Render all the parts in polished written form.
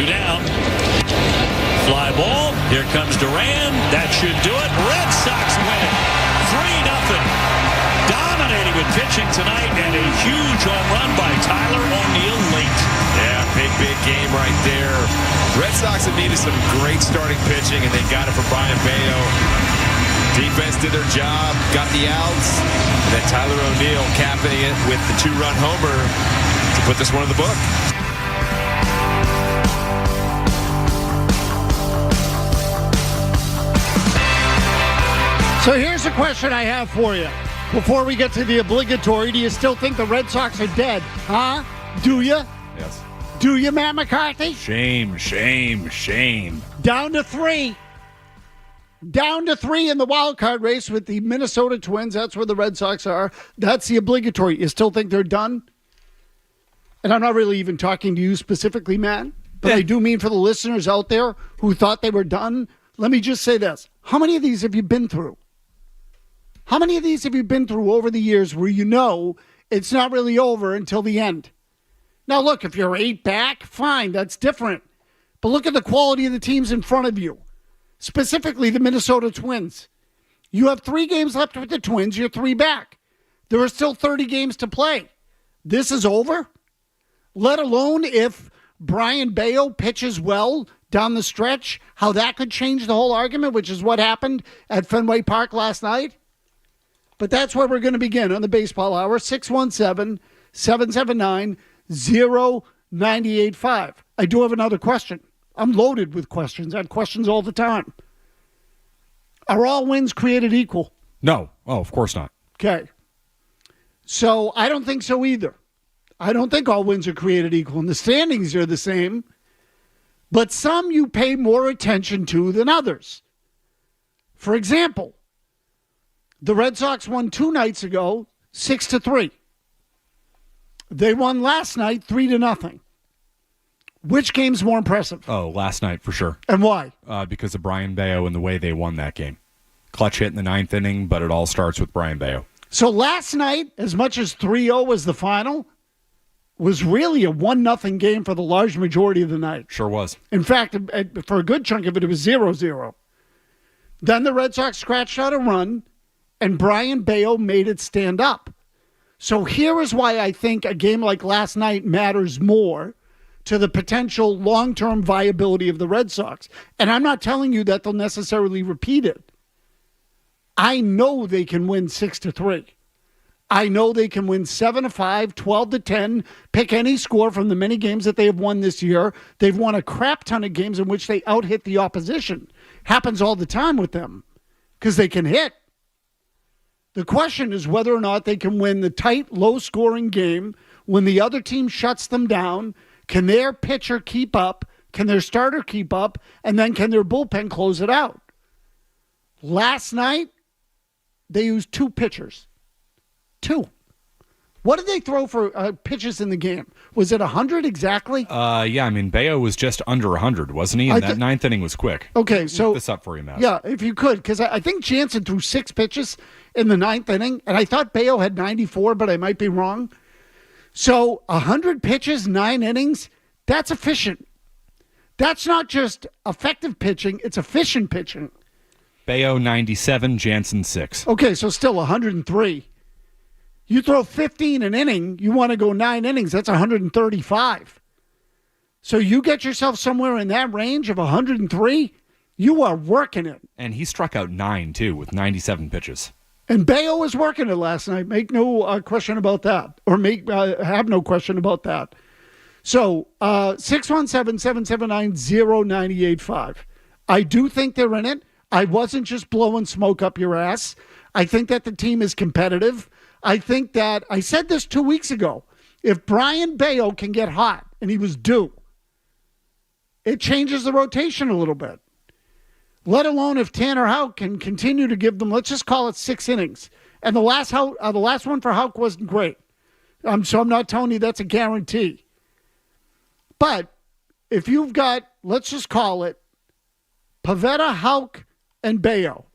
Two down. Fly ball. Here comes Duran. That should do it. Red Sox win it. 3-0. Dominating with pitching tonight, and a huge home run by Tyler O'Neill late. Yeah, big game right there. Red Sox have needed some great starting pitching, and they got it from Brian Bayo. Defense did their job, got the outs, and then Tyler O'Neill capping it with the two-run homer to put this one in the book. So here's a question I have for you. Before we get to the obligatory, do you still think the Red Sox are dead? Huh? Do you? Yes. Do you, Matt McCarthy? Shame. Down to 3. Down to 3 in the wild card race with the Minnesota Twins. That's where the Red Sox are. That's the obligatory. You still think they're done? And I'm not really even talking to you specifically, Matt, but I do mean for the listeners out there who thought they were done. Let me just say this. How many of these have you been through? How many of these have you been through over the years where you know it's not really over until the end? Now, look, if you're 8 back, fine, that's different. But look at the quality of the teams in front of you, specifically the Minnesota Twins. You have 3 games left with the Twins. You're 3 back. There are still 30 games to play. This is over, let alone if Brian Bayo pitches well down the stretch, how that could change the whole argument, which is what happened at Fenway Park last night. But that's where we're going to begin on the Baseball Hour, 617-779-0985. I do have another question. I'm loaded with questions. I have questions all the time. Are all wins created equal? No. Oh, of course not. Okay. So I don't think so either. I don't think all wins are created equal. And the standings are the same. But some you pay more attention to than others. For example, the Red Sox won 2 nights ago, 6-3. They won last night 3-0. Which game's more impressive? Oh, last night for sure. And why? Because of Brian Bayo and the way they won that game. Clutch hit in the 9th inning, but it all starts with Brian Bayo. So last night, as much as 3-0 was the final, was really a 1-0 game for the large majority of the night. Sure was. In fact, for a good chunk of it, it was 0-0. Then the Red Sox scratched out a run, and Brian Bayo made it stand up. So here is why I think a game like last night matters more to the potential long-term viability of the Red Sox. And I'm not telling you that they'll necessarily repeat it. I know they can win 6-3. I know they can win 7-5, 12-10, pick any score from the many games that they have won this year. They've won a crap ton of games in which they out-hit the opposition. Happens all the time with them because they can hit. The question is whether or not they can win the tight, low-scoring game when the other team shuts them down. Can their pitcher keep up? Can their starter keep up? And then can their bullpen close it out? Last night, they used 2 pitchers. 2. What did they throw for pitches in the game? Was it 100 exactly? Yeah, I mean, Bayo was just under 100, wasn't he? And that 9th inning was quick. Okay, so... Look this up for you, Mazz. Yeah, if you could, because I think Jansen threw 6 pitches in the 9th inning, and I thought Bayo had 94, but I might be wrong. So 100 pitches, 9 innings, that's efficient. That's not just effective pitching, it's efficient pitching. Bayo 97, Jansen 6. Okay, so still 103. You throw 15 an inning, you want to go 9 innings, that's 135. So you get yourself somewhere in that range of 103, you are working it. And he struck out 9, too, with 97 pitches. And Bayo was working it last night. Make no question about that. Or have no question about that. So 617-779-0985. I do think they're in it. I wasn't just blowing smoke up your ass. I think that the team is competitive. I think that, I said this 2 weeks ago, if Brian Bayo can get hot, and he was due, it changes the rotation a little bit. Let alone if Tanner Houck can continue to give them, let's just call it 6 innings. And the last one for Houck wasn't great. So I'm not telling you that's a guarantee. But if you've got, let's just call it, Pivetta, Houck, and Bayo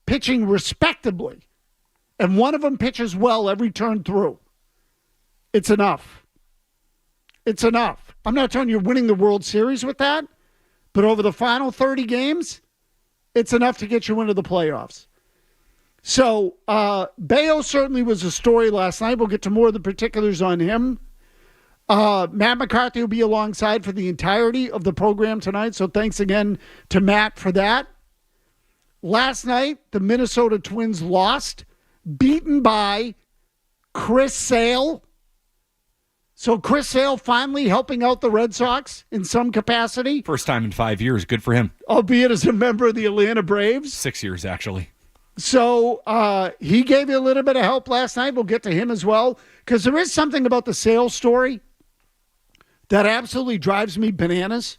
pitching respectably, and one of them pitches well every turn through, it's enough. It's enough I'm not telling you you're winning the World Series with that, but over the final 30 games, it's enough to get you into the playoffs. So Bayo certainly was a story last night. We'll get to more of the particulars on him. Matt McCarthy will be alongside for the entirety of the program tonight, so thanks again to Matt for that. Last night, the Minnesota Twins lost, beaten by Chris Sale. So Chris Sale finally helping out the Red Sox in some capacity. First time in 5 years. Good for him. Albeit as a member of the Atlanta Braves. 6 years, actually. So he gave you a little bit of help last night. We'll get to him as well. Because there is something about the Sale story that absolutely drives me bananas,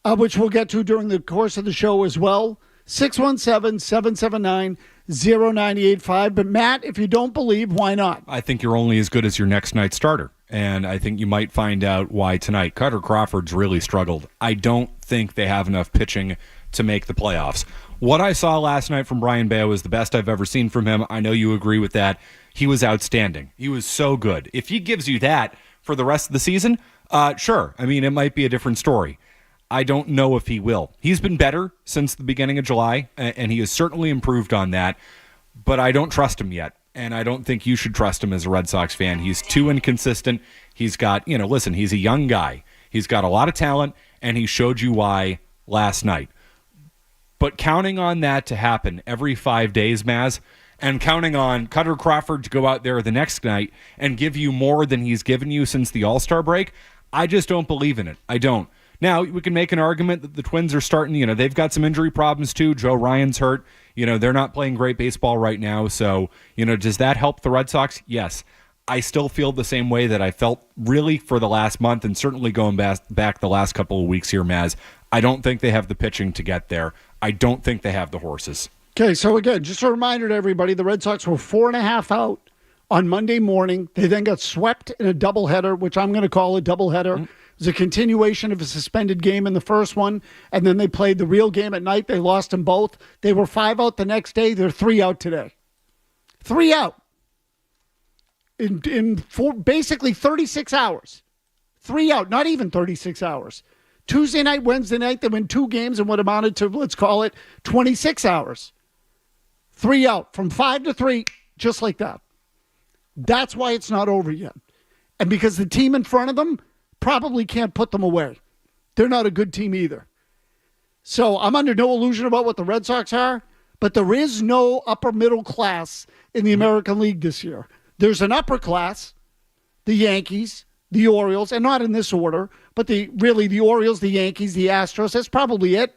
which we'll get to during the course of the show as well. 617-779-0985. But Matt, if you don't believe, why not? I think you're only as good as your next night starter. And I think you might find out why tonight. Cutter Crawford's really struggled. I don't think they have enough pitching to make the playoffs. What I saw last night from Brian Bayo is the best I've ever seen from him. I know you agree with that. He was outstanding. He was so good. If he gives you that for the rest of the season, sure. I mean, it might be a different story. I don't know if he will. He's been better since the beginning of July, and he has certainly improved on that, but I don't trust him yet, and I don't think you should trust him as a Red Sox fan. He's too inconsistent. He's got, listen, he's a young guy. He's got a lot of talent, and he showed you why last night. But counting on that to happen every 5 days, Mazz, and counting on Cutter Crawford to go out there the next night and give you more than he's given you since the All-Star break, I just don't believe in it. I don't. Now, we can make an argument that the Twins are starting, they've got some injury problems too. Joe Ryan's hurt. They're not playing great baseball right now. So, does that help the Red Sox? Yes. I still feel the same way that I felt really for the last month and certainly going back the last couple of weeks here, Mazz. I don't think they have the pitching to get there. I don't think they have the horses. Okay, so again, just a reminder to everybody, the Red Sox were 4.5 out on Monday morning. They then got swept in a doubleheader, which I'm going to call a doubleheader. Mm-hmm. It was a continuation of a suspended game in the first one, and then they played the real game at night. They lost them both. They were 5 out the next day. They're 3 out today. 3 out in basically 36 hours. 3 out, not even 36 hours. Tuesday night, Wednesday night, they win 2 games in what amounted to, let's call it, 26 hours. 3 out, from 5 to 3, just like that. That's why it's not over yet. And because the team in front of them probably can't put them away. They're not a good team either. So I'm under no illusion about what the Red Sox are, but there is no upper middle class in the American League this year. There's an upper class, the Yankees, the Orioles, and not in this order, but the Orioles, the Yankees, the Astros, that's probably it.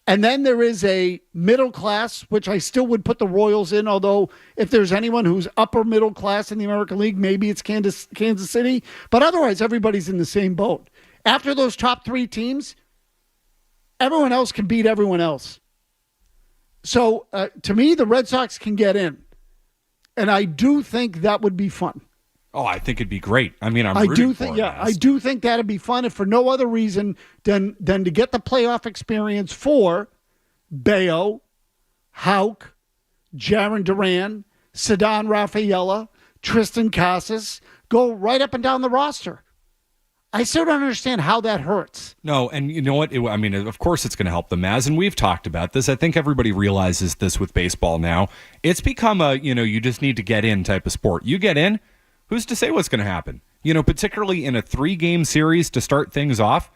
And then there is a middle class, which I still would put the Royals in, although if there's anyone who's upper middle class in the American League, maybe it's Kansas City. But otherwise, everybody's in the same boat. After those top 3 teams, everyone else can beat everyone else. So to me, the Red Sox can get in. And I do think that would be fun. Oh, I think it'd be great. I mean, I do think that'd be fun, if for no other reason than to get the playoff experience for Bayo, Houck, Jarren Duran, Ceddanne Rafaela, Tristan Casas, go right up and down the roster. I still don't understand how that hurts. No, and you know what? Of course it's going to help them, Mazz, and we've talked about this. I think everybody realizes this with baseball now. It's become a, you just need to get in type of sport. You get in, who's to say what's going to happen? Particularly in a 3-game series to start things off.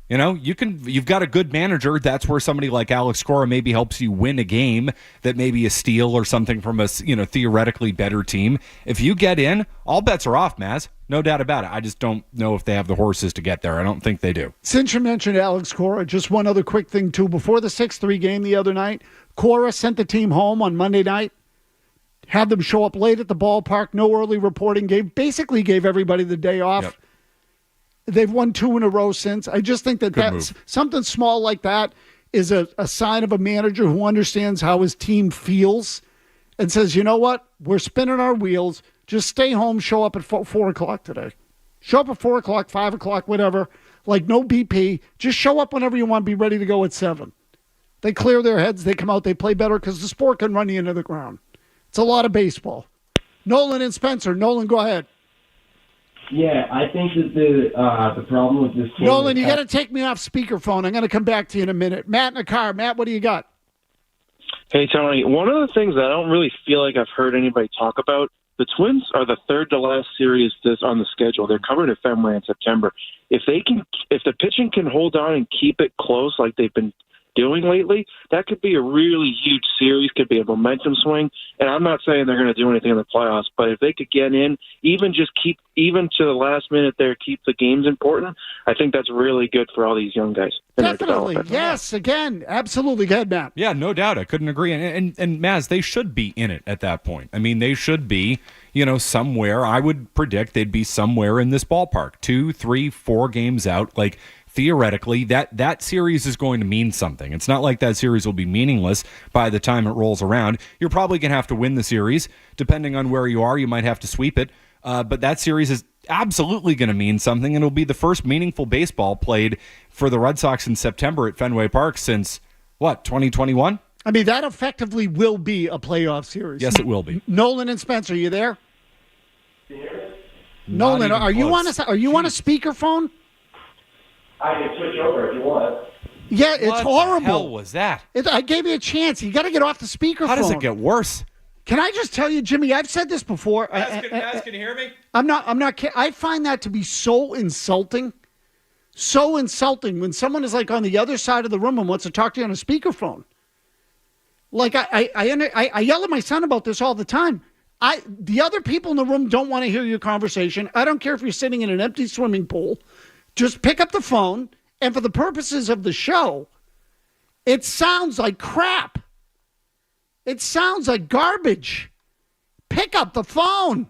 You've got a good manager. That's where somebody like Alex Cora maybe helps you win a game that maybe a steal or something from a theoretically better team. If you get in, all bets are off, Mazz. No doubt about it. I just don't know if they have the horses to get there. I don't think they do. Since you mentioned Alex Cora, just one other quick thing too. Before the 6-3 game the other night, Cora sent the team home on Monday night. Had them show up late at the ballpark, no early reporting, basically gave everybody the day off. Yep. They've won 2 in a row since. I just think that's something small like that is a sign of a manager who understands how his team feels and says, you know what? We're spinning our wheels. Just stay home, show up at 4 o'clock today. Show up at 4 o'clock, 5 o'clock, whatever. Like no BP. Just show up whenever you want, be ready to go at 7. They clear their heads, they come out, they play better because the sport can run you into the ground. It's a lot of baseball. Nolan and Spencer. Nolan, go ahead. Yeah, I think that the problem with this team. Nolan, you got to take me off speakerphone. I'm going to come back to you in a minute. Matt in the car. Matt, what do you got? Hey, Tony, one of the things that I don't really feel like I've heard anybody talk about, the Twins are the third to last series on the schedule. They're covered at Fenway in September. If the pitching can hold on and keep it close like they've been doing lately, that could be a really huge series, could be a momentum swing. And I'm not saying they're going to do anything in the playoffs, but if they could get in, even to the last minute there, keep the games important, I think that's really good for all these young guys. Definitely. Yes, again, absolutely. Go ahead, Matt. Yeah, no doubt. I couldn't agree. And Mazz, they should be in it at that point. I mean, they should be, somewhere. I would predict they'd be somewhere in this ballpark, 2, 3, 4 games out. Like, theoretically, that series is going to mean something. It's not like that series will be meaningless by the time it rolls around. You're probably going to have to win the series. Depending on where you are, you might have to sweep it. But that series is absolutely going to mean something, and it'll be the first meaningful baseball played for the Red Sox in September at Fenway Park since, 2021? I mean, that effectively will be a playoff series. Yes, it will be. Nolan and Spencer, are you there? Nolan, are you on a speakerphone? I can switch over if you want. Yeah, it's horrible. What the hell was that? I gave you a chance. You got to get off the speakerphone. How does it get worse? Can I just tell you, Jimmy? I've said this before. Can you hear me? I'm not kidding. I find that to be so insulting. So insulting when someone is like on the other side of the room and wants to talk to you on a speakerphone. Like I yell at my son about this all the time. The other people in the room don't want to hear your conversation. I don't care if you're sitting in an empty swimming pool. Just pick up the phone, and for the purposes of the show, it sounds like crap. It sounds like garbage. Pick up the phone.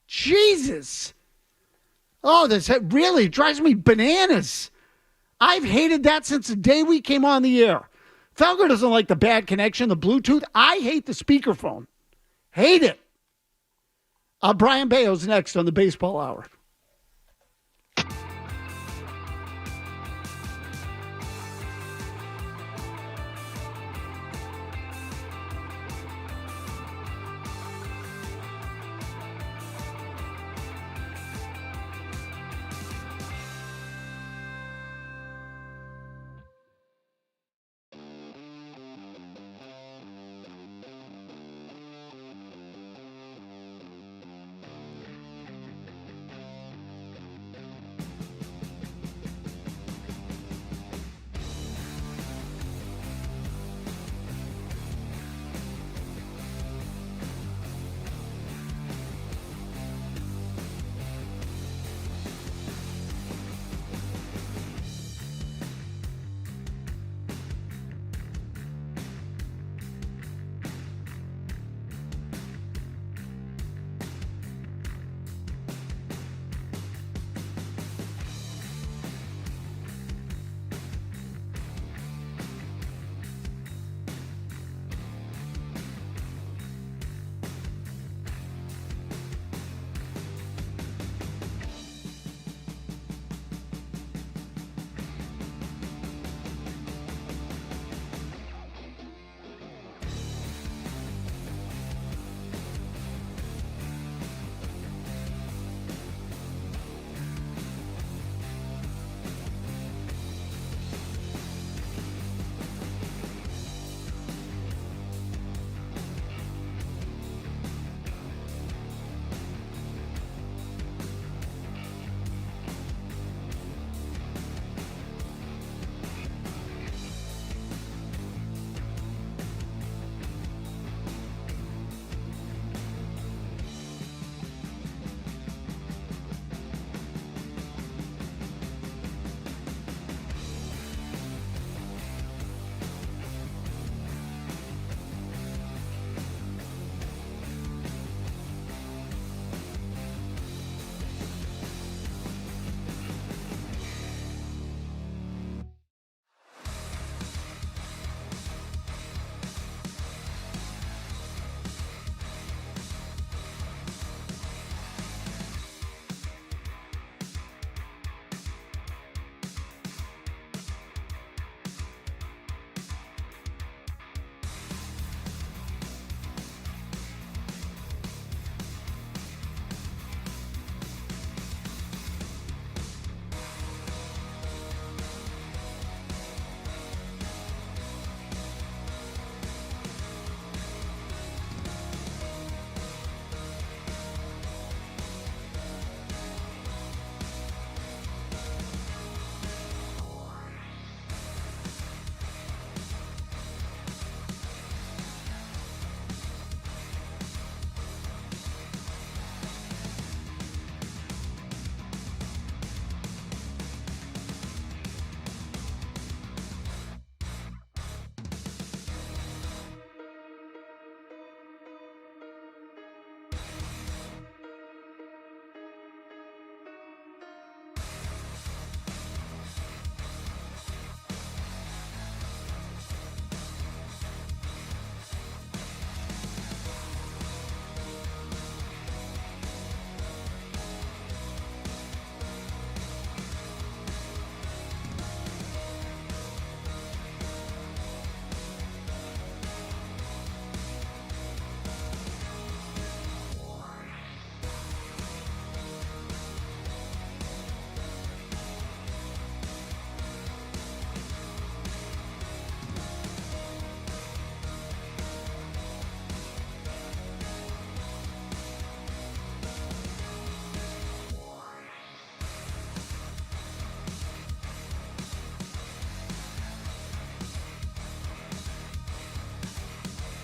Jesus. Oh, this really drives me bananas. I've hated that since the day we came on the air. Felger doesn't like the bad connection, the Bluetooth. I hate the speakerphone. Hate it. Brian Bayo's next on the Baseball Hour.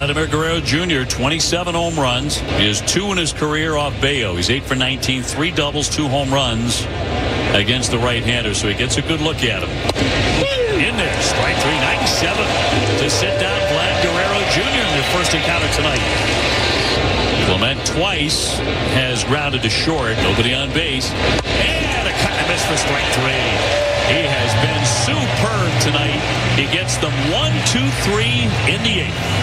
Vladimir Guerrero Jr., 27 home runs. He has 2 in his career off Bayo. He's 8 for 19, 3 doubles, 2 home runs against the right-hander, so he gets a good look at him. In there, strike 3, 97 to sit down Vlad Guerrero Jr. in their first encounter tonight. Clement twice has grounded to short. Nobody on base. And a cut and miss for strike 3. He has been superb tonight. He gets them 1, 2, 3 in the 8th.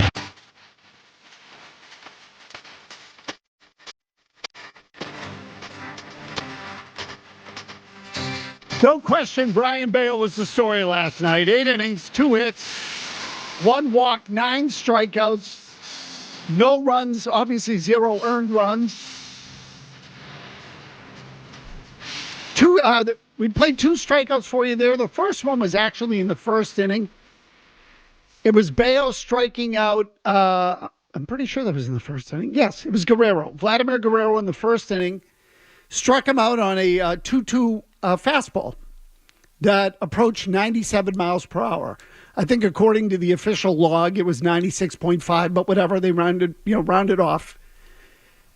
No question, Brian Bayo was the story last night. 8 innings, 2 hits, 1 walk, 9 strikeouts, no runs, obviously 0 earned runs. We played 2 strikeouts for you there. The first one was actually in the first inning. It was Bayo striking out, I'm pretty sure that was in the first inning. Yes, it was Guerrero. Vladimir Guerrero in the first inning struck him out on a 2-2 fastball that approached 97 miles per hour. I think according to the official log, it was 96.5, but whatever, they rounded off.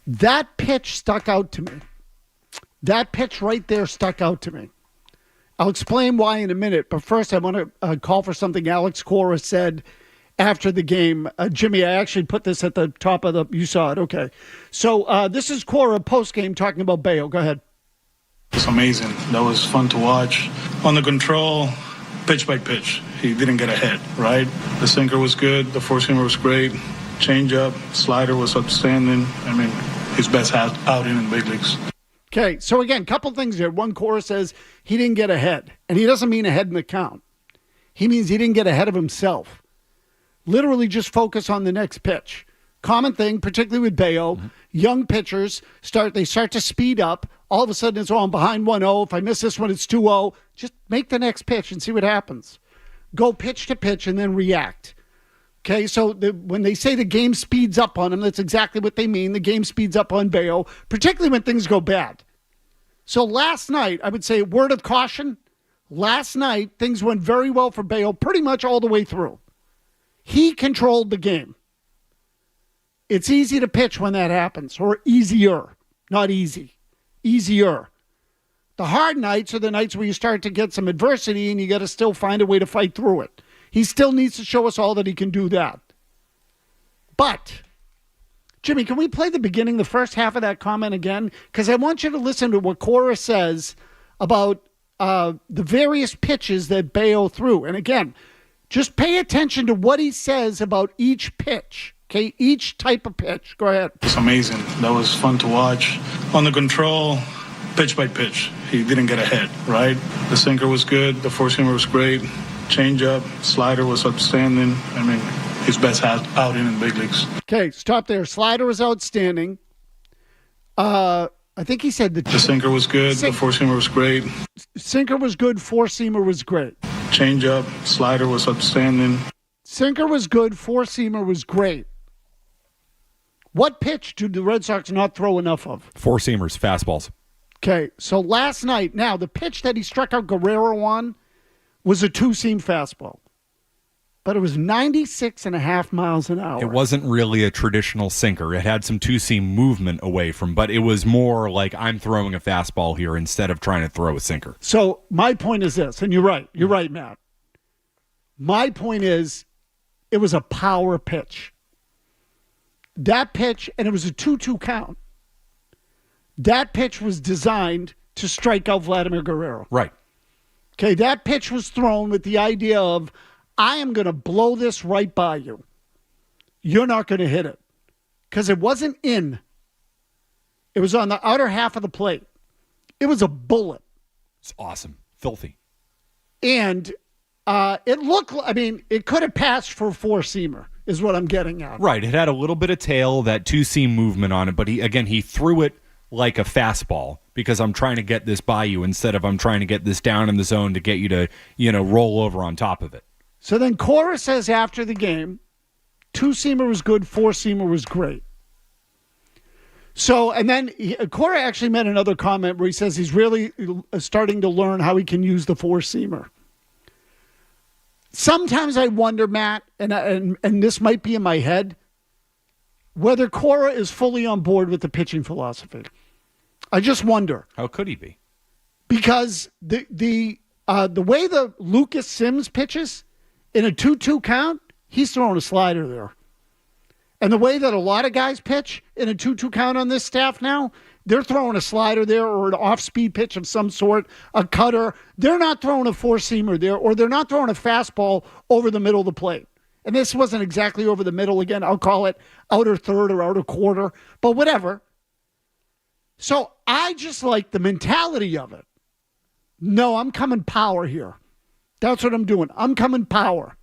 That pitch stuck out to me. That pitch right there stuck out to me. I'll explain why in a minute, but first I want to call for something Alex Cora said after the game. Jimmy, I actually put this at the top of you saw it, okay. So this is Cora post-game talking about Bayo. Go ahead. It's amazing. That was fun to watch. On the control, pitch by pitch, he didn't get ahead, right? The sinker was good. The four-seamer was great. Changeup, slider was outstanding. I mean, his best outing in the big leagues. Okay, so again, couple things here. One, Cora says he didn't get ahead. And he doesn't mean ahead in the count. He means he didn't get ahead of himself. Literally just focus on the next pitch. Common thing, particularly with Bayo, young pitchers start to speed up. All of a sudden, it's, I'm behind 1-0. If I miss this one, it's 2-0. Just make the next pitch and see what happens. Go pitch to pitch and then react. Okay, so when they say the game speeds up on him, that's exactly what they mean. The game speeds up on Bayo, particularly when things go bad. So last night, I would say, word of caution, last night, things went very well for Bayo pretty much all the way through. He controlled the game. It's easy to pitch when that happens, or easier, not easy. Easier. The hard nights are the nights where you start to get some adversity and you got to still find a way to fight through it. He still needs to show us all that he can do that. But, Jimmy, can we play the beginning, the first half of that comment again? Because I want you to listen to what Cora says about the various pitches that Bayo threw. And again, just pay attention to what he says about each pitch. Okay, each type of pitch. Go ahead. It's amazing. That was fun to watch. On the control, pitch by pitch, he didn't get ahead, right? The sinker was good. The four-seamer was great. Changeup, slider was outstanding. I mean, his best outing in the big leagues. Okay, stop there. Slider was outstanding. I think he said the sinker was good. The four-seamer was great. Sinker was good. Four-seamer was great. Changeup, slider was outstanding. Sinker was good. Four-seamer was great. What pitch do the Red Sox not throw enough of? Four-seamers, fastballs. Okay, so last night, now the pitch that he struck out Guerrero on was a two-seam fastball. But it was 96.5 miles an hour. It wasn't really a traditional sinker. It had some two-seam movement away from, but it was more like I'm throwing a fastball here instead of trying to throw a sinker. So my point is this, and you're right. You're right, Matt. My point is it was a power pitch. That pitch, and it was a 2-2 count. That pitch was designed to strike out Vladimir Guerrero. Right. Okay, that pitch was thrown with the idea of, I am going to blow this right by you. You're not going to hit it. Because it wasn't in. It was on the outer half of the plate. It was a bullet. It's awesome. Filthy. And it looked, it could have passed for a four-seamer, is what I'm getting at. Right. It had a little bit of tail, that two-seam movement on it, but he threw it like a fastball because I'm trying to get this by you instead of I'm trying to get this down in the zone to get you to, roll over on top of it. So then Cora says after the game, two-seamer was good, four-seamer was great. So, and then Cora actually made another comment where he says he's really starting to learn how he can use the four-seamer. Sometimes I wonder, Matt, and this might be in my head, whether Cora is fully on board with the pitching philosophy. I just wonder. How could he be? Because the way the Lucas Sims pitches in a 2-2 count, he's throwing a slider there. And the way that a lot of guys pitch in a 2-2 count on this staff now, they're throwing a slider there or an off-speed pitch of some sort, a cutter. They're not throwing a four-seamer there, or they're not throwing a fastball over the middle of the plate. And this wasn't exactly over the middle again. I'll call it outer third or outer quarter, but whatever. So I just like the mentality of it. No, I'm coming power here. That's what I'm doing. I'm coming power.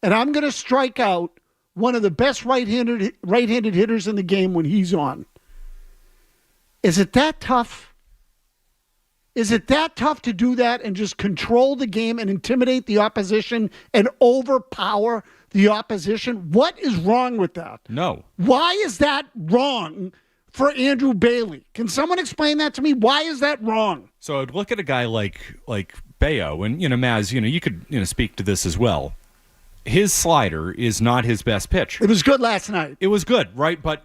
And I'm going to strike out one of the best right-handed hitters in the game when he's on. Is it that tough? Is it that tough to do that and just control the game and intimidate the opposition and overpower the opposition? What is wrong with that? No. Why is that wrong for Andrew Bailey? Can someone explain that to me? Why is that wrong? So I'd look at a guy like Bayo, and Mazz, you could speak to this as well. His slider is not his best pitch. It was good last night. It was good, right? But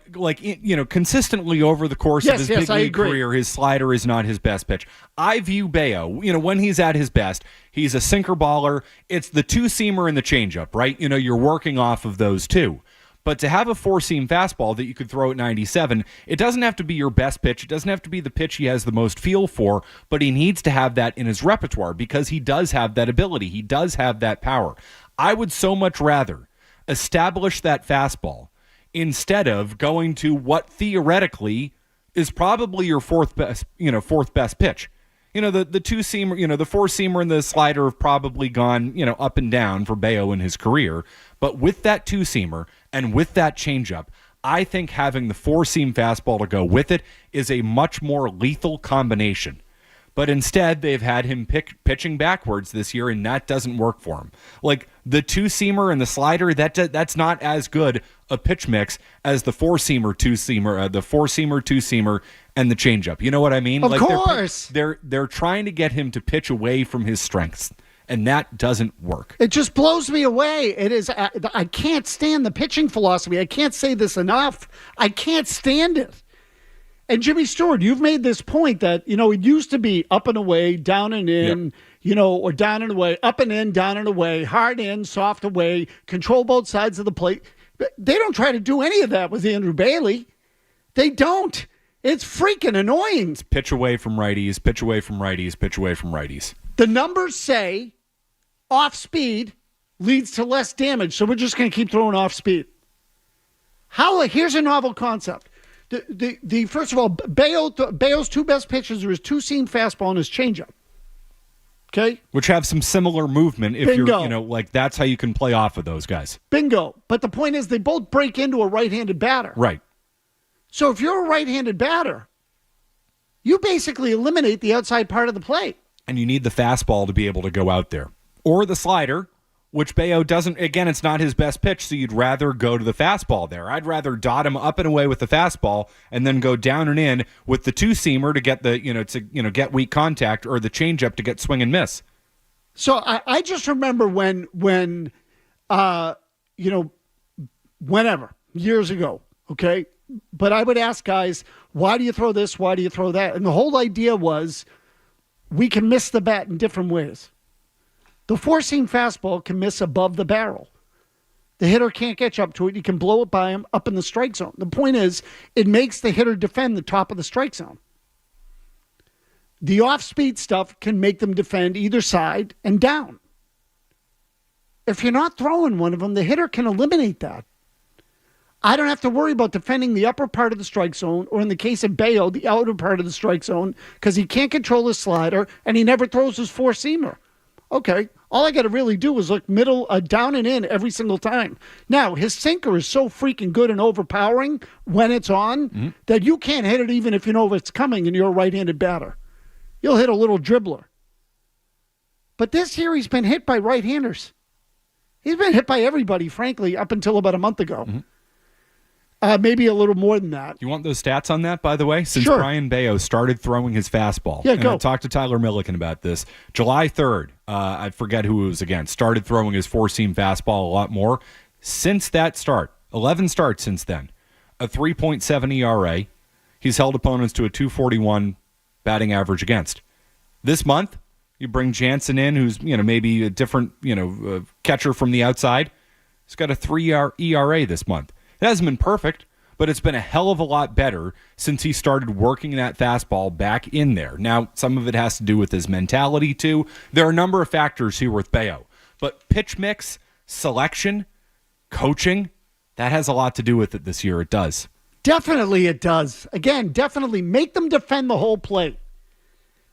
consistently over the course of his big league career, his slider is not his best pitch. I view Bayo, when he's at his best, he's a sinker baller. It's the two-seamer and the changeup, right? You're working off of those two. But to have a four-seam fastball that you could throw at 97, it doesn't have to be your best pitch. It doesn't have to be the pitch he has the most feel for, but he needs to have that in his repertoire because he does have that ability. He does have that power. I would so much rather establish that fastball instead of going to what theoretically is probably your fourth best pitch. The two-seamer, the four-seamer and the slider have probably gone, up and down for Bayo in his career. But with that two-seamer and with that changeup, I think having the four-seam fastball to go with it is a much more lethal combination. But instead, they've had him pitching backwards this year, and that doesn't work for him. Like the two-seamer and the slider, that's not as good a pitch mix as the four-seamer, two-seamer, the four-seamer, two-seamer, and the changeup. You know what I mean? Of course. They're trying to get him to pitch away from his strengths, and that doesn't work. It just blows me away. It is. I can't stand the pitching philosophy. I can't say this enough. I can't stand it. And Jimmy Stewart, you've made this point that, it used to be up and away, down and in, or down and away, up and in, down and away, hard in, soft away, control both sides of the plate. They don't try to do any of that with Andrew Bailey. They don't. It's freaking annoying. It's pitch away from righties, pitch away from righties, pitch away from righties. The numbers say off speed leads to less damage, so we're just going to keep throwing off speed. Here's a novel concept. The first of all, Bayo's two best pitches are his two-seam fastball and his changeup. Okay? Which have some similar movement if Bingo. you're, that's how you can play off of those guys. Bingo. But the point is they both break into a right-handed batter. Right. So if you're a right-handed batter, you basically eliminate the outside part of the plate. And you need the fastball to be able to go out there. Or the slider, which Bayo doesn't. Again, it's not his best pitch, so you'd rather go to the fastball there. I'd rather dot him up and away with the fastball and then go down and in with the two-seamer to get get weak contact, or the changeup to get swing and miss. So I just remember when whenever, years ago, okay? But I would ask guys, why do you throw this? Why do you throw that? And the whole idea was we can miss the bat in different ways. The four-seam fastball can miss above the barrel. The hitter can't catch up to it. You can blow it by him up in the strike zone. The point is, it makes the hitter defend the top of the strike zone. The off-speed stuff can make them defend either side and down. If you're not throwing one of them, the hitter can eliminate that. I don't have to worry about defending the upper part of the strike zone, or in the case of Bayo, the outer part of the strike zone, because he can't control his slider and he never throws his four-seamer. Okay, all I got to really do is look middle, down and in every single time. Now, his sinker is so freaking good and overpowering when it's on that you can't hit it even if you know it's coming and you're a right-handed batter. You'll hit a little dribbler. But this year he's been hit by right-handers. He's been hit by everybody, frankly, up until about a month ago. Maybe a little more than that. You want those stats on that, by the way? Since Sure. Brian Bayo started throwing his fastball. Yeah, go. I talked to Tyler Milliken about this. July 3rd, I forget who it was against, started throwing his four-seam fastball a lot more. Since that start, 11 starts since then, a 3.7 ERA. He's held opponents to a 241 batting average against. This month, you bring Jansen in, who's maybe a different catcher from the outside. He's got a 3 ERA this month. It hasn't been perfect, but it's been a hell of a lot better since he started working that fastball back in there. Now, some of it has to do with his mentality, too. There are a number of factors here with Bayo. But pitch mix, selection, coaching, that has a lot to do with it this year. It does. Definitely it does. Again, definitely make them defend the whole plate.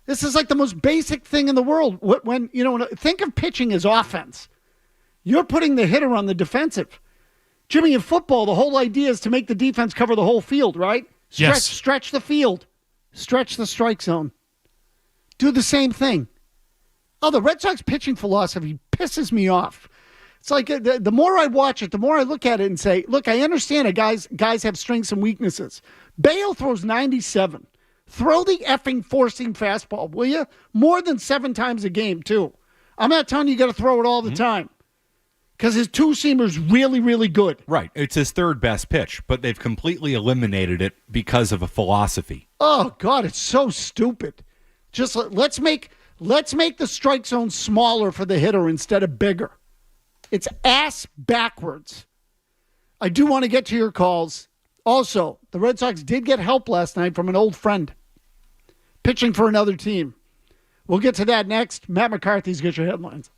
This is like the most basic thing in the world. When think of pitching as offense. You're putting the hitter on the defensive. Jimmy, in football, the whole idea is to make the defense cover the whole field, right? Stretch the field. Stretch the strike zone. Do the same thing. Oh, the Red Sox pitching philosophy pisses me off. It's like the more I watch it, the more I look at it and say, look, I understand it. Guys have strengths and weaknesses. Bayo throws 97. Throw the effing four-seam fastball, will you? More than 7 times a game, too. I'm not telling you got to throw it all the time. Because his two-seamer's really, really good. Right. It's his third best pitch, but they've completely eliminated it because of a philosophy. Oh, God, it's so stupid. Just let's make the strike zone smaller for the hitter instead of bigger. It's ass backwards. I do want to get to your calls. Also, the Red Sox did get help last night from an old friend pitching for another team. We'll get to that next. Matt McCarthy's Get Your Headlines.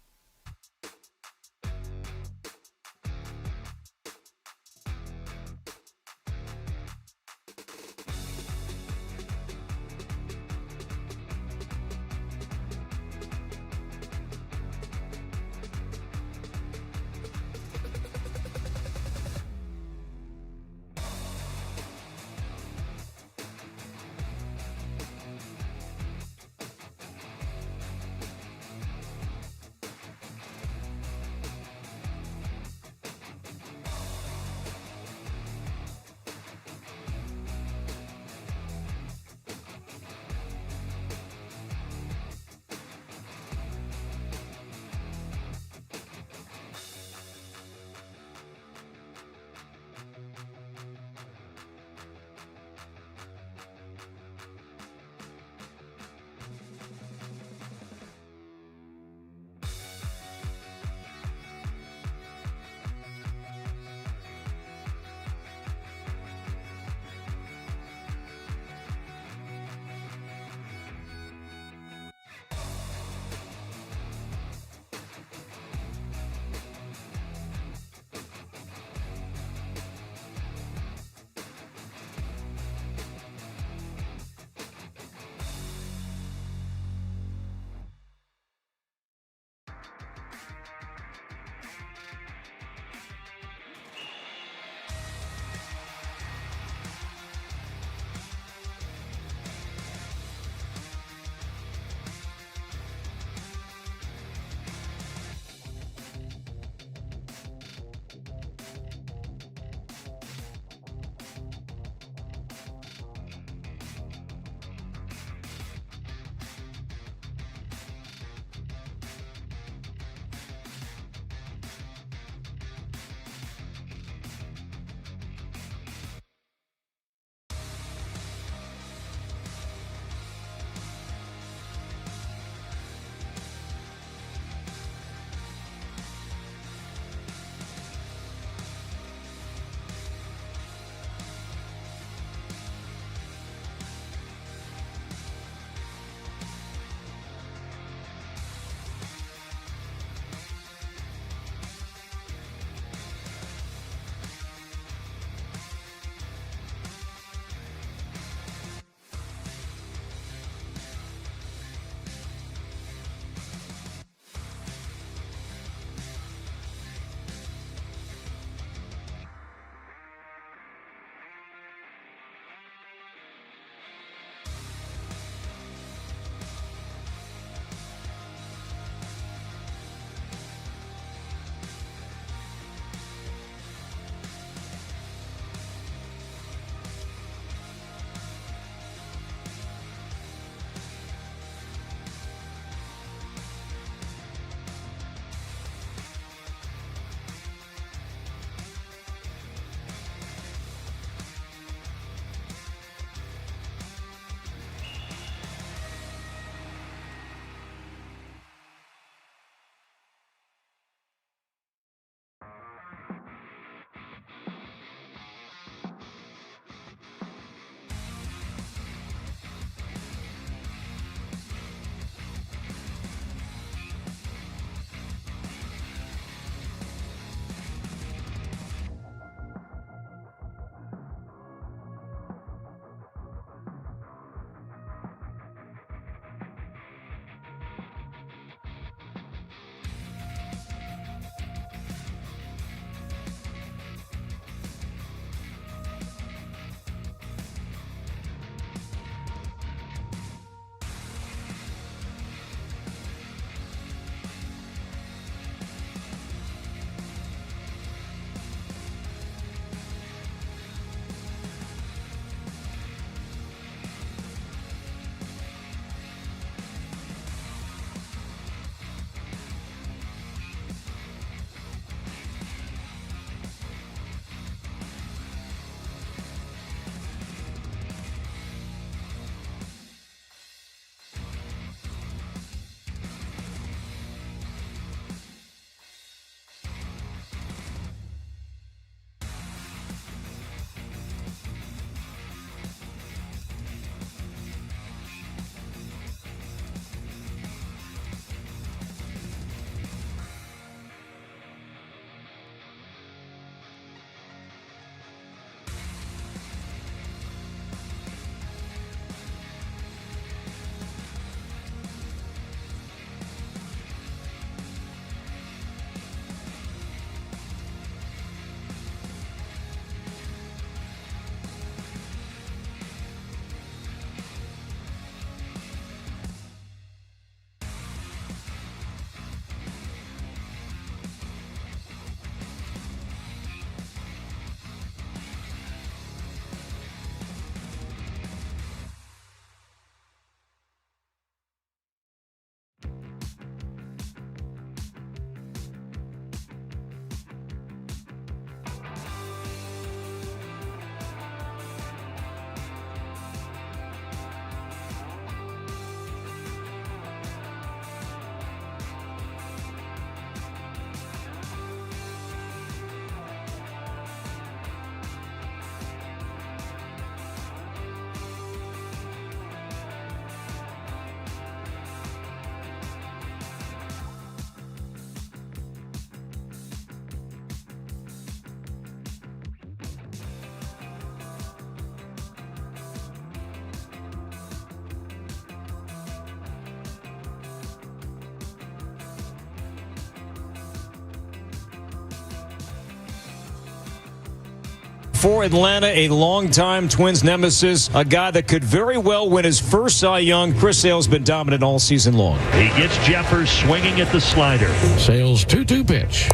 for Atlanta, a longtime Twins nemesis, a guy that could very well win his first Cy Young. Chris Sale's been dominant all season long. He gets Jeffers swinging at the slider. Sale's 2-2 pitch.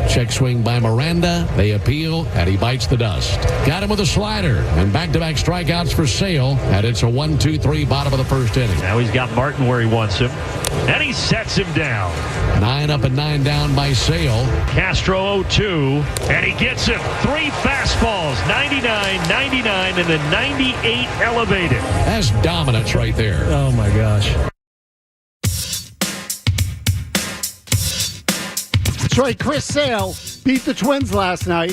Check swing by Miranda. They appeal, and he bites the dust. Got him with a slider, and back-to-back strikeouts for Sale, and it's a 1-2-3 bottom of the first inning. Now he's got Martin where he wants him, and he sets him down. 9 up and 9 down by Sale. Castro 0-2, and he gets him 3 fastballs, 99, 99, and then 98 elevated. That's dominance right there. Oh, my gosh. That's right. Chris Sale beat the Twins last night.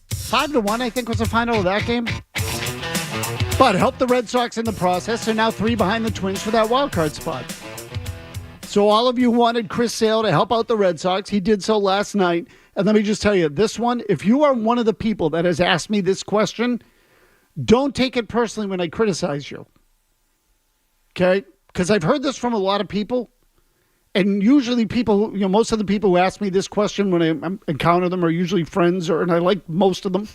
5-1, I think, was the final of that game. But helped the Red Sox in the process. They're now 3 behind the Twins for that wild card spot. So all of you wanted Chris Sale to help out the Red Sox. He did so last night. And let me just tell you, this one, if you are one of the people that has asked me this question, don't take it personally when I criticize you. Okay? Because I've heard this from a lot of people. And usually people, most of the people who ask me this question when I encounter them are usually friends, and I like most of them.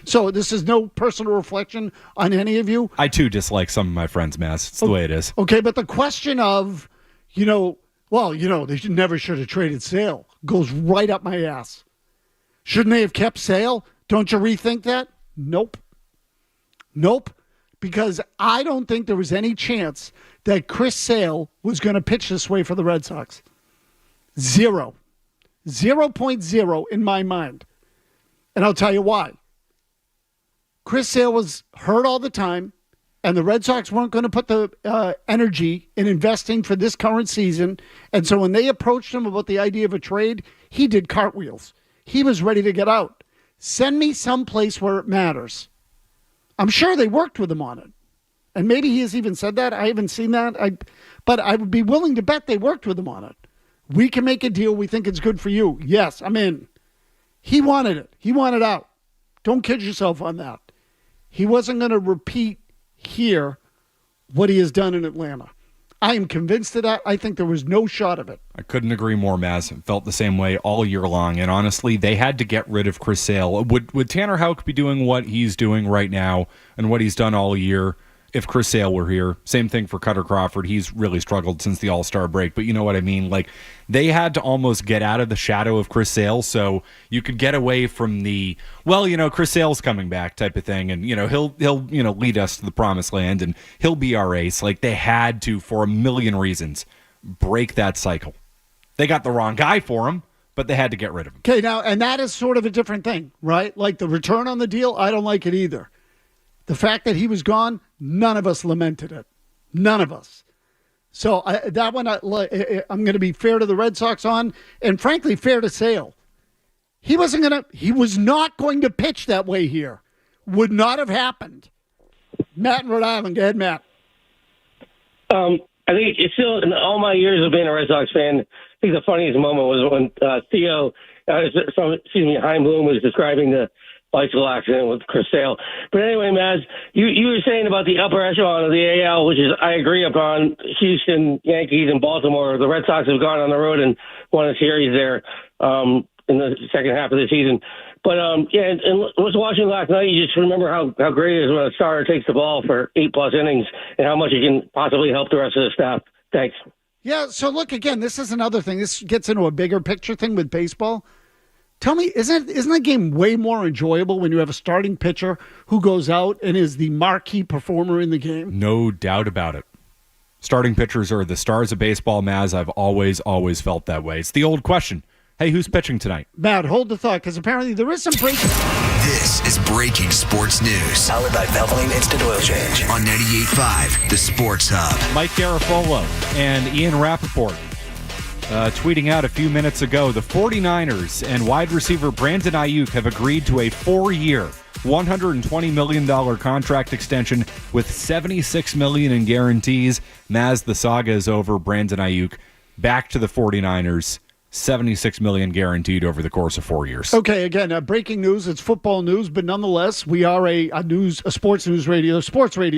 So this is no personal reflection on any of you. I, too, dislike some of my friends, Mazz. It's the way it is. Okay, but the question of, they never should have traded Sale goes right up my ass. Shouldn't they have kept Sale? Don't you rethink that? Nope. Because I don't think there was any chance that Chris Sale was going to pitch this way for the Red Sox. 0. 0.0 in my mind. And I'll tell you why. Chris Sale was hurt all the time, and the Red Sox weren't going to put the energy in investing for this current season. And so when they approached him about the idea of a trade, he did cartwheels. He was ready to get out. Send me someplace where it matters. I'm sure they worked with him on it. And maybe he has even said that. I haven't seen that. But I would be willing to bet they worked with him on it. We can make a deal. We think it's good for you. Yes, I'm in. He wanted it. He wanted out. Don't kid yourself on that. He wasn't going to repeat here what he has done in Atlanta. I am convinced of that. I think there was no shot of it. I couldn't agree more, Mazz. Felt the same way all year long. And honestly, they had to get rid of Chris Sale. Would Tanner Houck be doing what he's doing right now and what he's done all year if Chris Sale were here? Same thing for Cutter Crawford. He's really struggled since the All-Star break, but you know what I mean? Like, they had to almost get out of the shadow of Chris Sale so you could get away from the, Chris Sale's coming back type of thing, and, he'll lead us to the promised land, and he'll be our ace. Like, they had to, for a million reasons, break that cycle. They got the wrong guy for him, but they had to get rid of him. Okay, now, and that is sort of a different thing, right? Like, the return on the deal, I don't like it either. The fact that he was gone, none of us lamented it. None of us. So that one, I'm going to be fair to the Red Sox on, and frankly, fair to Sale. He was not going to pitch that way here. Would not have happened. Matt in Rhode Island. Go ahead, Matt. I think it's still, in all my years of being a Red Sox fan, I think the funniest moment was when Chaim Bloom was describing the bicycle accident with Chris Sale. But anyway, Mazz, you were saying about the upper echelon of the AL, which is, I agree upon, Houston, Yankees, and Baltimore. The Red Sox have gone on the road and won a series there in the second half of the season. But, and was watching last night, you just remember how great it is when a starter takes the ball for 8+ innings and how much it can possibly help the rest of the staff. Thanks. Yeah, so look, again, this is another thing. This gets into a bigger picture thing with baseball. Tell me, isn't that game way more enjoyable when you have a starting pitcher who goes out and is the marquee performer in the game? No doubt about it. Starting pitchers are the stars of baseball, Mazz. I've always felt that way. It's the old question. Hey, who's pitching tonight? Matt, hold the thought, because apparently there is some breaking. This is Breaking Sports News. Powered by Valvoline Instant Oil Change. On 98.5, the Sports Hub. Mike Garafolo and Ian Rappaport tweeting out a few minutes ago, the 49ers and wide receiver Brandon Ayuk have agreed to a 4-year, $120 million contract extension with $76 million in guarantees. Mazz, the saga is over. Brandon Ayuk back to the 49ers. $76 million guaranteed over the course of 4 years. Okay, again, breaking news. It's football news, but nonetheless, we are a sports radio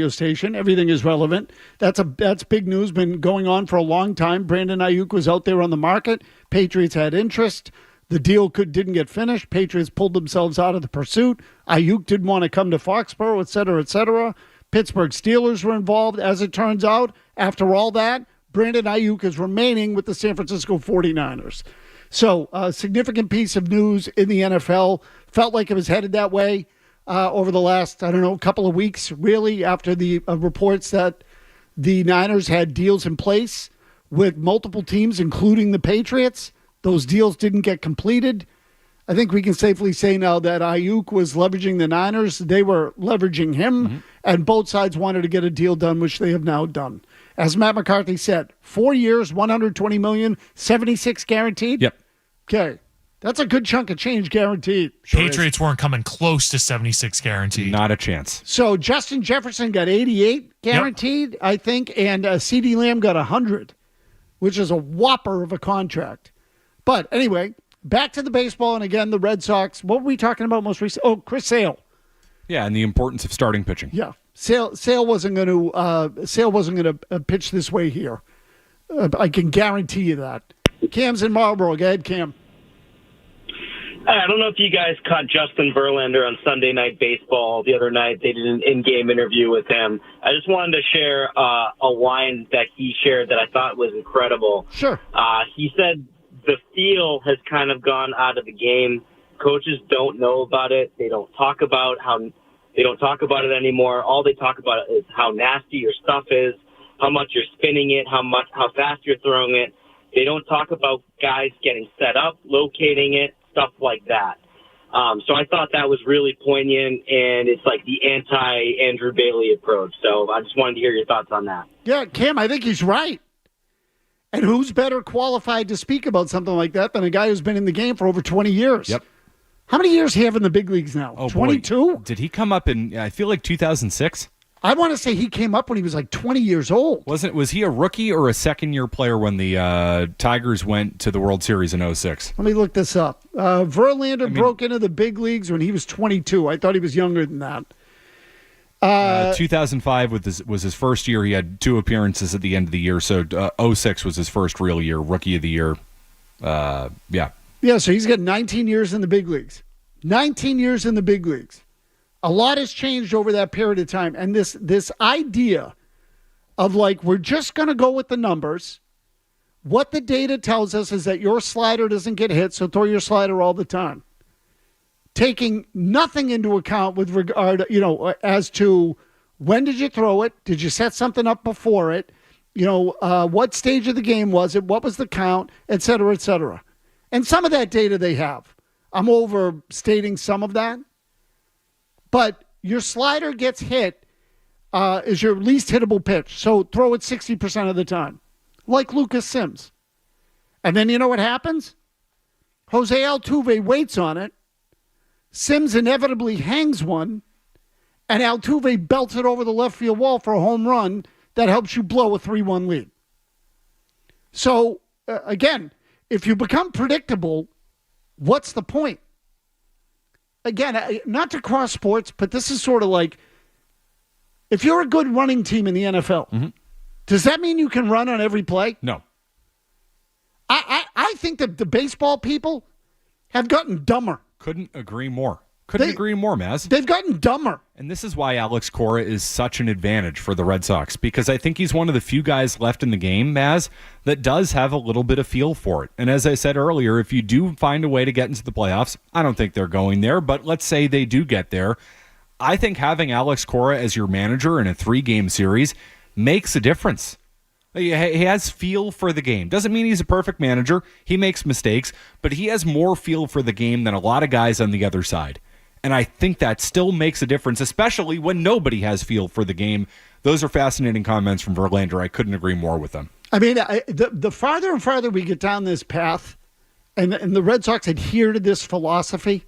station. Everything is relevant. That's big news. Been going on for a long time. Brandon Ayuk was out there on the market. Patriots had interest. The deal didn't get finished. Patriots pulled themselves out of the pursuit. Ayuk didn't want to come to Foxborough, et cetera, et cetera. Pittsburgh Steelers were involved. As it turns out, after all that, Brandon Ayuk is remaining with the San Francisco 49ers. So a significant piece of news in the NFL. Felt like it was headed that way over the last, couple of weeks, really, after the reports that the Niners had deals in place with multiple teams, including the Patriots. Those deals didn't get completed. I think we can safely say now that Ayuk was leveraging the Niners. They were leveraging him, and both sides wanted to get a deal done, which they have now done. As Matt McCarthy said, 4 years, $120 million, 76 guaranteed. Yep. Okay. That's a good chunk of change guaranteed. Patriots weren't coming close to 76 guaranteed. Not a chance. So Justin Jefferson got 88 guaranteed, I think, and CeeDee Lamb got 100, which is a whopper of a contract. But anyway, back to the baseball, and again, the Red Sox. What were we talking about most recently? Oh, Chris Sale. Yeah, and the importance of starting pitching. Yeah, Sale wasn't going to pitch this way here. I can guarantee you that. Cam's in Marlboro. Go ahead, Cam. I don't know if you guys caught Justin Verlander on Sunday Night Baseball the other night. They did an in-game interview with him. I just wanted to share a line that he shared that I thought was incredible. Sure. He said the feel has kind of gone out of the game. Coaches don't know about it. They don't talk about it anymore. All they talk about is how nasty your stuff is, how much you're spinning it, how fast you're throwing it. They don't talk about guys getting set up, locating it, stuff like that. So I thought that was really poignant, and it's like the anti-Andrew Bailey approach. So I just wanted to hear your thoughts on that. Yeah, Cam, I think he's right. And who's better qualified to speak about something like that than a guy who's been in the game for over 20 years? Yep. How many years do you have in the big leagues now? Oh, 22? Did he come up in, I feel like 2006? I want to say he came up when he was like 20 years old. Was he a rookie or a second-year player when the Tigers went to the World Series in 06? Let me look this up. Verlander broke into the big leagues when he was 22. I thought he was younger than that. 2005 was his first year. He had 2 appearances at the end of the year, so 06 was his first real year, rookie of the year. Yeah. Yeah, so he's got 19 years in the big leagues. 19 years in the big leagues. A lot has changed over that period of time. And this idea of like, we're just going to go with the numbers. What the data tells us is that your slider doesn't get hit, so throw your slider all the time. Taking nothing into account with regard, as to when did you throw it? Did you set something up before it? What stage of the game was it? What was the count? Et cetera, et cetera. And some of that data they have. I'm overstating some of that. But your slider gets hit is your least hittable pitch. So throw it 60% of the time, like Lucas Sims. And then you know what happens? Jose Altuve waits on it. Sims inevitably hangs one, and Altuve belts it over the left field wall for a home run that helps you blow a 3-1 lead. So, again, if you become predictable, what's the point? Again, not to cross sports, but this is sort of like, if you're a good running team in the NFL, does that mean you can run on every play? No. I think that the baseball people have gotten dumber. Couldn't agree more. Agree more, Mazz. They've gotten dumber. And this is why Alex Cora is such an advantage for the Red Sox, because I think he's one of the few guys left in the game, Mazz, that does have a little bit of feel for it. And as I said earlier, if you do find a way to get into the playoffs, I don't think they're going there, but let's say they do get there, I think having Alex Cora as your manager in a 3-game series makes a difference. He has feel for the game. Doesn't mean he's a perfect manager. He makes mistakes, but he has more feel for the game than a lot of guys on the other side. And I think that still makes a difference, especially when nobody has feel for the game. Those are fascinating comments from Verlander. I couldn't agree more with them. I mean, the farther and farther we get down this path, and the Red Sox adhere to this philosophy,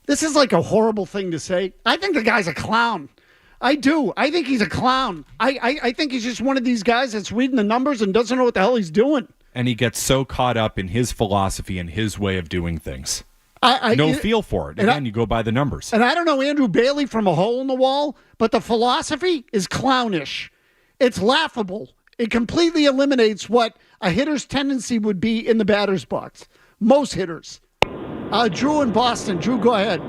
this is like a horrible thing to say. I think the guy's a clown. I do. I think he's a clown. I think he's just one of these guys that's reading the numbers and doesn't know what the hell he's doing. And he gets so caught up in his philosophy and his way of doing things. No feel for it. Again, you go by the numbers. And I don't know Andrew Bailey from a hole in the wall, but the philosophy is clownish. It's laughable. It completely eliminates what a hitter's tendency would be in the batter's box. Most hitters. Drew in Boston. Drew, go ahead.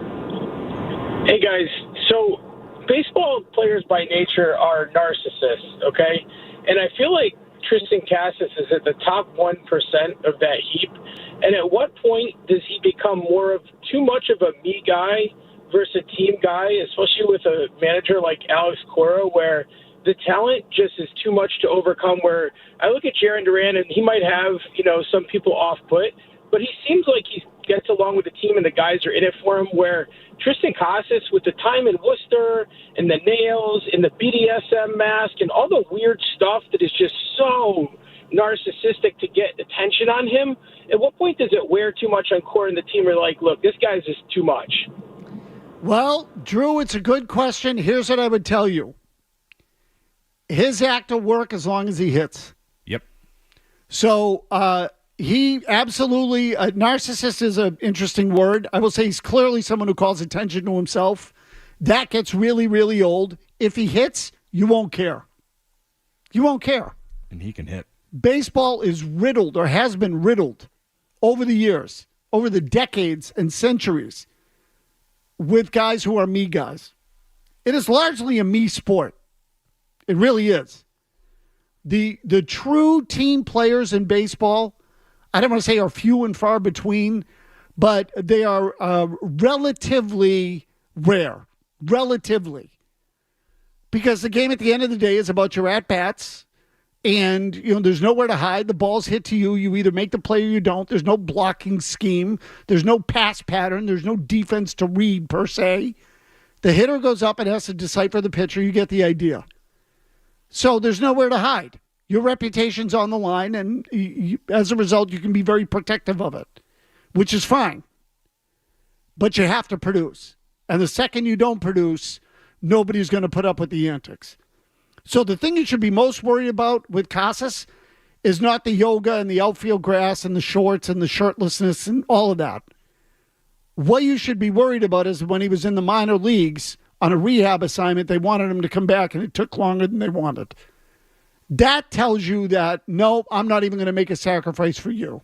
Hey, guys. So baseball players by nature are narcissists, okay? And I feel like Tristan Cassis is at the top 1% of that heap. And at what point does he become more of too much of a me guy versus a team guy, especially with a manager like Alex Cora, where the talent just is too much to overcome? Where I look at Jarren Duran, and he might have, some people off put, but he seems like he gets along with the team and the guys are in it for him, where Tristan Cassis, with the time in Worcester and the nails and the BDSM mask and all the weird stuff that is just so narcissistic to get attention on him, at what point does it wear too much on Cora and the team are like, look, this guy's just too much? Well, Drew, it's a good question. Here's what I would tell you. His act will work as long as he hits. Yep. So he absolutely, narcissist is an interesting word. I will say he's clearly someone who calls attention to himself. That gets really, really old. If he hits, you won't care. You won't care. And he can hit. Baseball is riddled, or has been riddled over the years, over the decades and centuries, with guys who are me guys. It is largely a me sport. It really is. The true team players in baseball, I don't want to say are few and far between, but they are relatively rare. Relatively. Because the game at the end of the day is about your at-bats, and there's nowhere to hide. The ball's hit to you. You either make the play or you don't. There's no blocking scheme. There's no pass pattern. There's no defense to read, per se. The hitter goes up and has to decipher the pitcher. You get the idea. So there's nowhere to hide. Your reputation's on the line, and as a result, you can be very protective of it, which is fine. But you have to produce. And the second you don't produce, nobody's going to put up with the antics. So the thing you should be most worried about with Casas is not the yoga and the outfield grass and the shorts and the shirtlessness and all of that. What you should be worried about is when he was in the minor leagues on a rehab assignment, they wanted him to come back, and it took longer than they wanted. That tells you that, no, I'm not even going to make a sacrifice for you.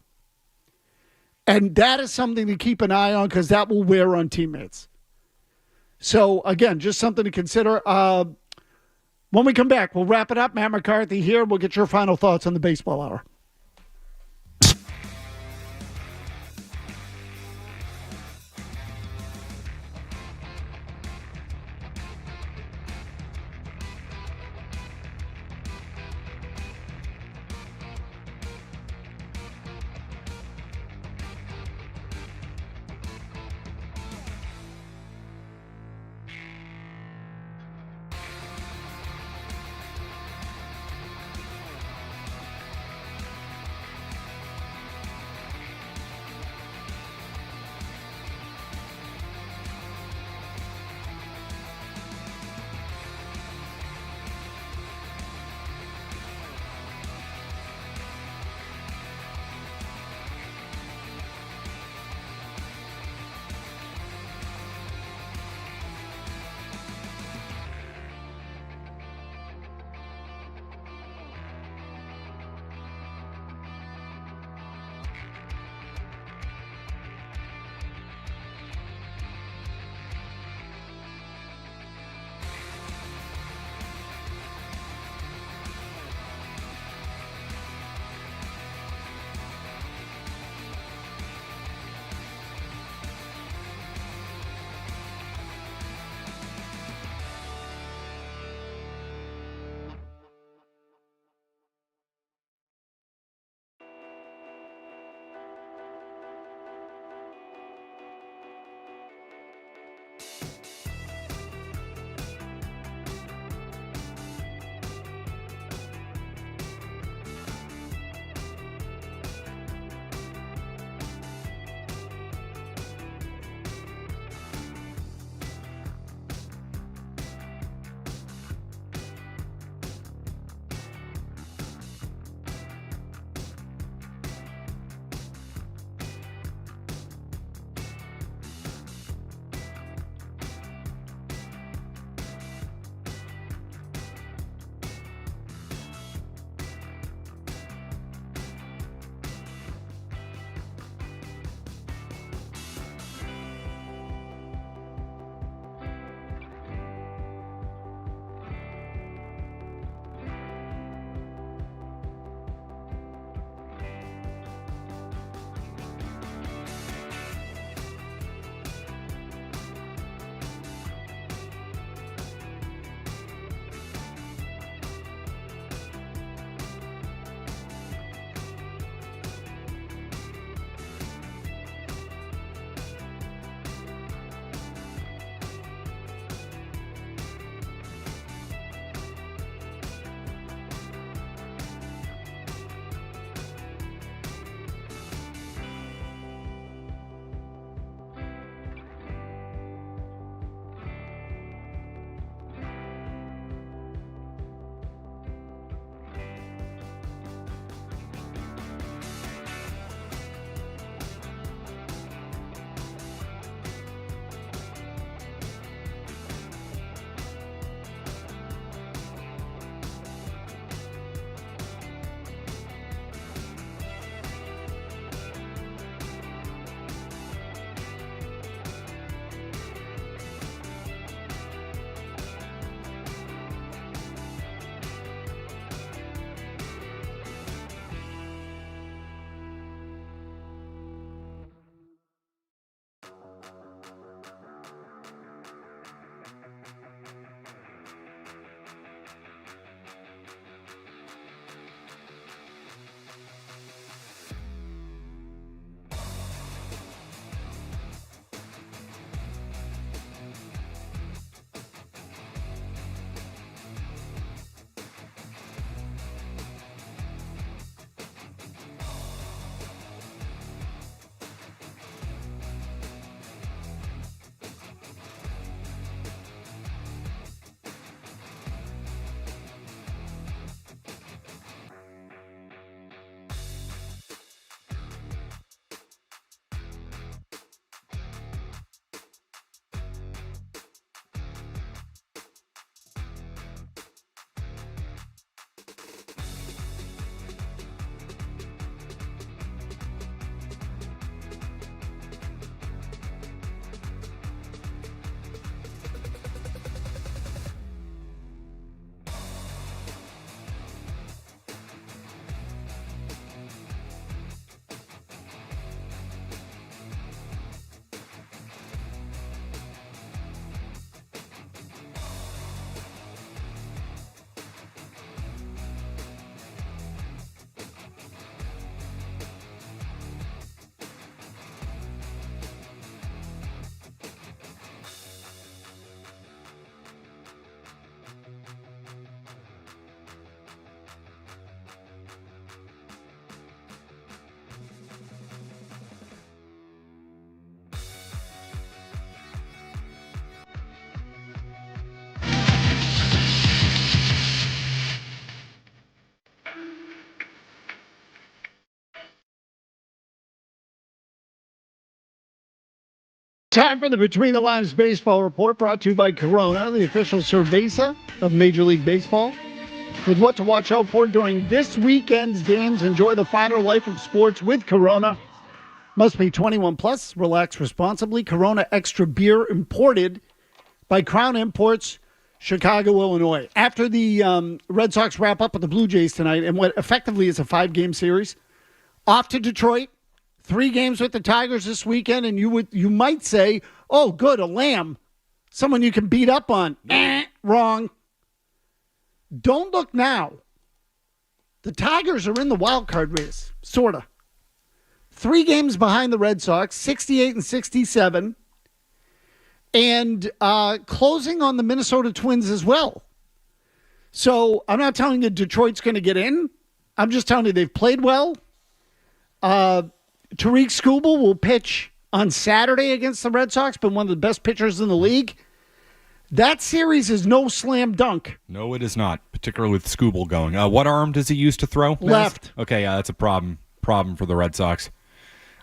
And that is something to keep an eye on, because that will wear on teammates. So, again, just something to consider. When we come back, we'll wrap it up. Matt McCarthy here. We'll get your final thoughts on the baseball hour. Time for the Between the Lines Baseball Report, brought to you by Corona, the official cerveza of Major League Baseball. With what to watch out for during this weekend's games, enjoy the finer life of sports with Corona. Must be 21 plus. Relax responsibly. Corona Extra Beer, imported by Crown Imports, Chicago, Illinois. After the Red Sox wrap up with the Blue Jays tonight, and what effectively is a 5-game series, off to Detroit. 3 games with the Tigers this weekend, and you might say, oh, good, a lamb. Someone you can beat up on. Wrong. Don't look now. The Tigers are in the wild card race, sort of. 3 games behind the Red Sox, 68 and 67, and closing on the Minnesota Twins as well. So I'm not telling you Detroit's going to get in. I'm just telling you they've played well. Tariq Skubal will pitch on Saturday against the Red Sox, been one of the best pitchers in the league. That series is no slam dunk. No, it is not, particularly with Skubal going. What arm does he use to throw? Left. Okay, yeah, that's a problem for the Red Sox.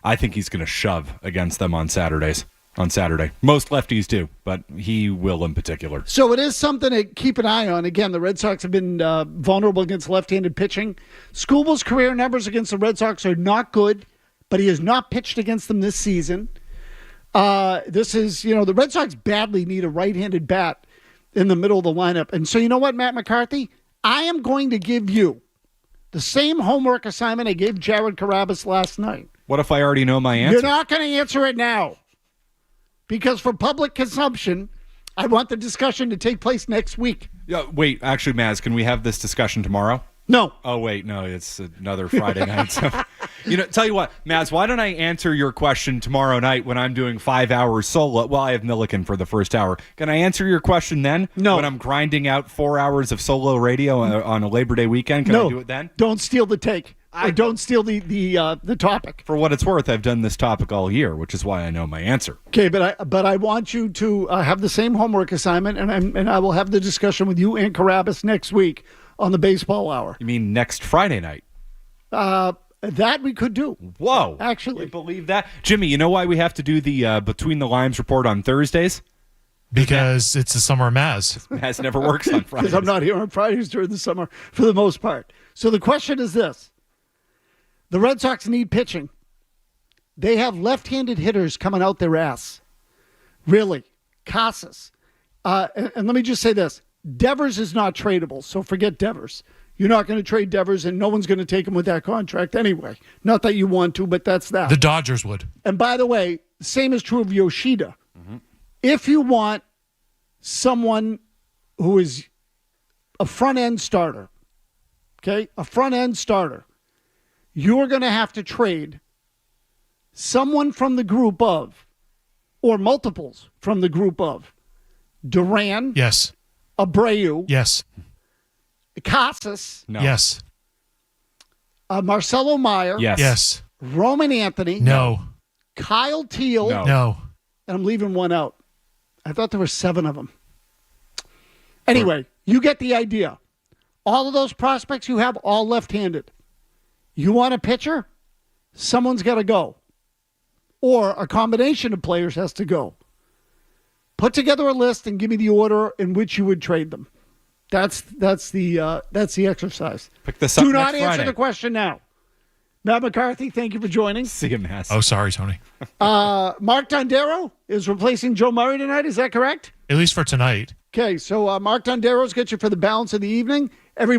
I think he's going to shove against them on Saturday. Most lefties do, but he will in particular. So it is something to keep an eye on. Again, the Red Sox have been vulnerable against left-handed pitching. Skubal's career numbers against the Red Sox are not good, but he has not pitched against them this season. The Red Sox badly need a right-handed bat in the middle of the lineup. And so you know what, Matt McCarthy? I am going to give you the same homework assignment I gave Jared Carabas last night. What if I already know my answer? You're not going to answer it now. Because for public consumption, I want the discussion to take place next week. Yeah, wait, actually, Mazz, can we have this discussion tomorrow? No. Oh, wait, no, it's another Friday night. So, tell you what, Mazz, why don't I answer your question tomorrow night when I'm doing 5 hours solo? Well, I have Milliken for the first hour. Can I answer your question then? No. When I'm grinding out 4 hours of solo radio on a Labor Day weekend? Can I do it then? Don't steal the take. Or don't steal the topic. For what it's worth, I've done this topic all year, which is why I know my answer. Okay, but I want you to have the same homework assignment, and I will have the discussion with you and Carabas next week on the baseball hour. You mean next Friday night? That we could do. Whoa. Actually. Can you believe that? Jimmy, you know why we have to do the Between the Lines report on Thursdays? Because it's the summer of Mazz. Mazz never works on Fridays. Because I'm not here on Fridays during the summer for the most part. So the question is this. The Red Sox need pitching. They have left-handed hitters coming out their ass. Really. Casas. And let me just say this. Devers is not tradable, so forget Devers. You're not going to trade Devers, and no one's going to take him with that contract anyway. Not that you want to, but that's that. The Dodgers would. And by the way, the same is true of Yoshida. Mm-hmm. If you want someone who is a front-end starter, okay, a front-end starter, you're going to have to trade someone from the group of, or multiples from the group of, Duran. Yes. Abreu. Yes. Casas. No. Yes. Marcelo Meyer. Yes. Yes. Roman Anthony. No. Kyle Teal. No. And I'm leaving one out. I thought there were 7 of them. Anyway, you get the idea. All of those prospects you have, all left-handed. You want a pitcher? Someone's got to go. Or a combination of players has to go. Put together a list and give me the order in which you would trade them. That's the exercise. Pick this up Do not next answer Friday. the question now. Matt McCarthy, thank you for joining. See you, Mass. Oh, sorry, Tony. Mark Tondero is replacing Joe Murray tonight. Is that correct? At least for tonight. Okay, so Mark Tondero's got you for the balance of the evening. Everybody.